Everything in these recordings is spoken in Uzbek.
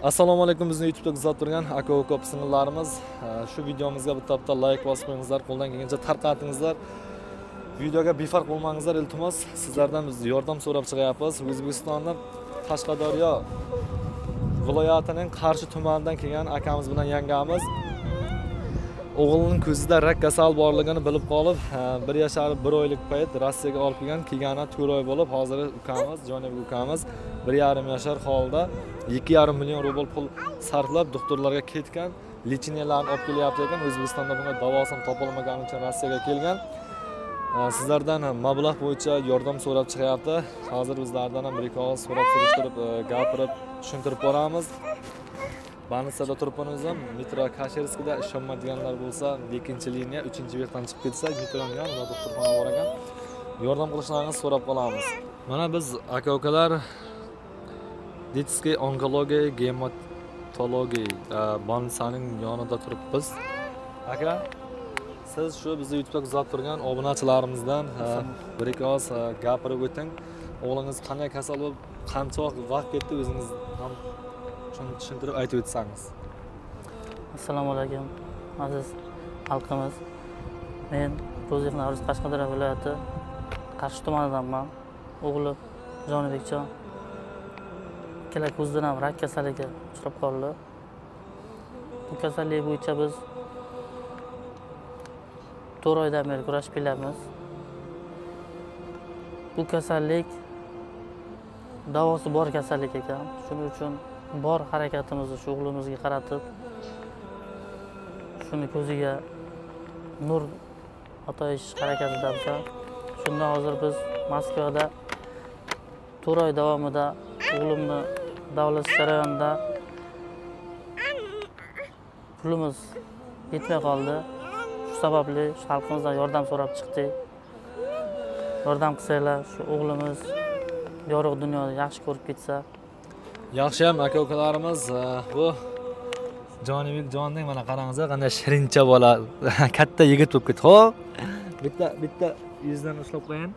Assalomu alaykum, bizni YouTube'da kuzatib turgan aka-uka singillarimiz. Shu videomizga bitta like bosib qo'yingizlar, qo'ldan kelgancha tarqatingizlar. Videoga befarq bo'lmangizlar, iltimos. Sizlardan biz yordam so'rab chiqyapmiz. O'zbekistonning Qashqadaryo viloyatining Qarshi tumanidan kelgan akamiz bilan yangamiz o'g'lining ko'zida rak kasal borligini bilib qolib, 1 yashar 1 oylik payt Rossiyaga olib kelgani 4 oy bo'lib, hozir ukamiz, Jonibek ukamiz 1,5 yashar holda 2,5 million rubl pul sarflab doktorlarga ketgan, lecheniyalarni olib kelyapti ekan. O'zbekistonda bunga davosini topolmagani uchun Rossiyaga kelgan. Sizlardan mablag' bo'yicha yordam so'rab chiqyapti. Hozir bizlardan ham bir-ikki og'iz so'rab surishtirib, gapirib, tushuntirib boramiz. Banisada turibmiz ham, metro Kasherskida ishonmaydiganlar bo'lsa, 2-liniya 3-bekdan chiqib ketsa, metroga va doktorxonaga bor ekan. Yordam qilishlaringizni so'rab qolamiz. Mana biz aka-ukalar Detskiy onkologiya, gematologiya bansaning yonida turibmiz. Aka, siz shu bizni YouTube'da kuzatib turgan obunachilarimizdan bir-ikki oz gapirib o'ting. O'g'lingiz qanday kasal bo'lib, qancha vaqt ketdi, o'zingiz ham tushuntirib aytib o'tsangiz. Assalomu alaykum aziz xalqimiz. Men Ro'ziyev Navro'z Qashqadaryo viloyati Qarshi tumanidanman. O'g'lim Jonibekjon ikkala ko'zdan ham rak kasaliga uchrab qoldi. Bu kasallik bo'yicha biz 4 oydan beri kurashib kelyapmiz. Bu kasallik davosi bor kasallik ekan. Shuning uchun bor harakatimizni shu o'g'limizga qaratib, shuni ko'ziga nur atayish harakatidamiz. Shunda hozir biz Moskvada 4 oy davomida o'g'limni davolash jarayonida pulimiz yetmay qoldi. Shu sababli xalqimizdan yordam so'rab chiqdik. Yordam qilsanglar, shu o'g'limiz yorug' dunyoda yaxshi ko'rib ketsa. Yaxshi ham aka-ukalarimiz, bu Jonibek jonning mana qarangizlar, qanday shirincha bola, katta yigit bo'lib ketdi. Xo'p, bitta yuzdan ushlab qo'ying.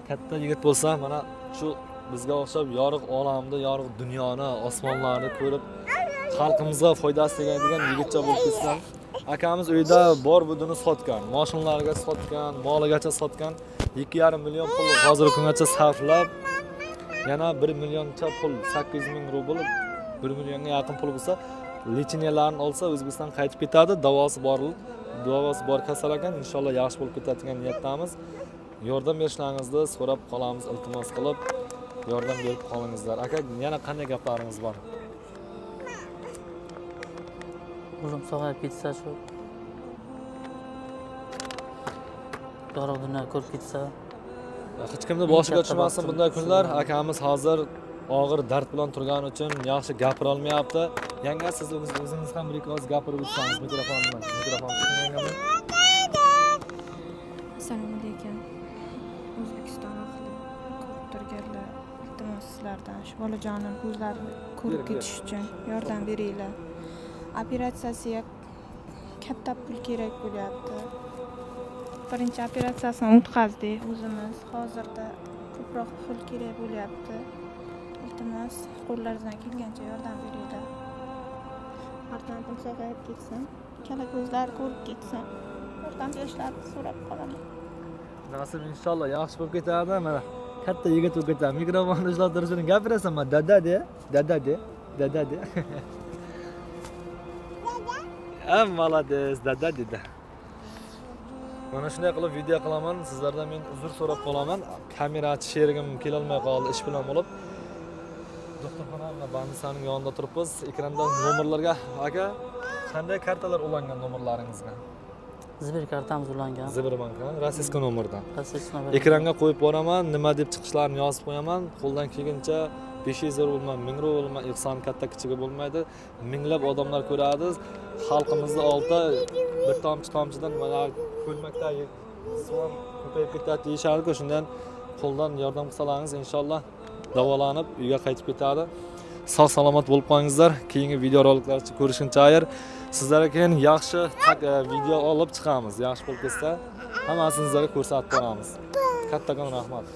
Katta yigit bo'lsa, mana shu bizga o'xshab yorug' olamni, yorug' dunyoni, osmonlarni ko'rib, xalqimizga foydasi tegadigan yigitcha bo'lib ketsa. Akamiz uyda bor budini sotgan, mashinalarga sotgan, moligacha sotgan, 2,5 million pul hozirgi kungacha sarflab, yana 1 millioncha pul, 800 ming rubl, 1 millionga yaqin pul bo'lsa, lecheniyalarni olsa O'zbekistonga qaytib ketadi. Davosi bor kasal ekan, inshaalloh yaxshi bo'lib ketadigan niyatdamiz. Yordam berishlaringizni so'rab qolamiz, iltimos qilib, yordam berib qolingizlar. Aka, yana qanday gaplaringiz bor? O'g'lim sog'ayib ketsa, shu yorug' dunyo ko'rib ketsa, hech kimni boshiga tushmasin bunday kunlar. Akamiz hozir og'ir dard bilan turgani uchun yaxshi gapira olmayapti. Yanga, siz o'zingiz ham bir-ikki oz gapirib o'tsangiz mikrofon bilan. Yangamiz. Assalomu alaykum. O'zbekiston ahli ko'rib turganlar, iltimos sizlardan shu bolajonim ko'zlarini ko'rib ketish uchun yordam beringlar. Operatsiyasiga katta pul kerak bo'lyapti. Birinchi operatsiyasini o'tkazdik o'zimiz. Hozirda ko'proq pul kerak bo'lyapti. Iltimos, qo'llaringizdan kelgancha yordam beringlar. Farzandim sog'ayib ketsin, ikkala ko'zlari ko'rib ketsin. Yordam berishlarini so'rab qolaman. Nasib inshaalloh yaxshi bo'lib ketadi. Mana katta yigit bo'lib ketadi. Mikrofonni ushlab turishini gapirasanmi? Dada de. Молодец, dada dedi. Mana shunday qilib video qilaman. Sizlardan men uzr so'rab qolaman. Kamerachi sherigim kela olmay qoldi, ish bilan bo'lib. Doktorxona va bansaning yonida turibmiz. Ekrandan nomerlarga, aka, qanday kartalar ulangan nomerlaringizga? Zibir kartamiz ulangan. Ziberbankka, rossiya nomerdan. Rossiya Ekranga qo'yib boraman, nima deb chiqishlarini yozib qo'yaman. Qo'ldan kelguncha 500 rubl, 1000 rubl, ihson katta kichiga bo'lmaydi. Minglab odamlar ko'radi. Xalqimizning oldida bir tomchidan mana ko'lmakdagi suv ko'payib ketadi deyishardi. Shundan qo'ldan yordam qilsalaringiz inshaalloh davolanib uyga qaytib ketadi. Sog' salomat bo'lib qolingizlar. Keyingi video roliklarni ko'rishguncha ayr. Sizlarga keyin yaxshi video olib chiqamiz. Yaxshi bo'lib ketsa, hammasini sizlarga ko'rsatib boramiz. Kattakon rahmat.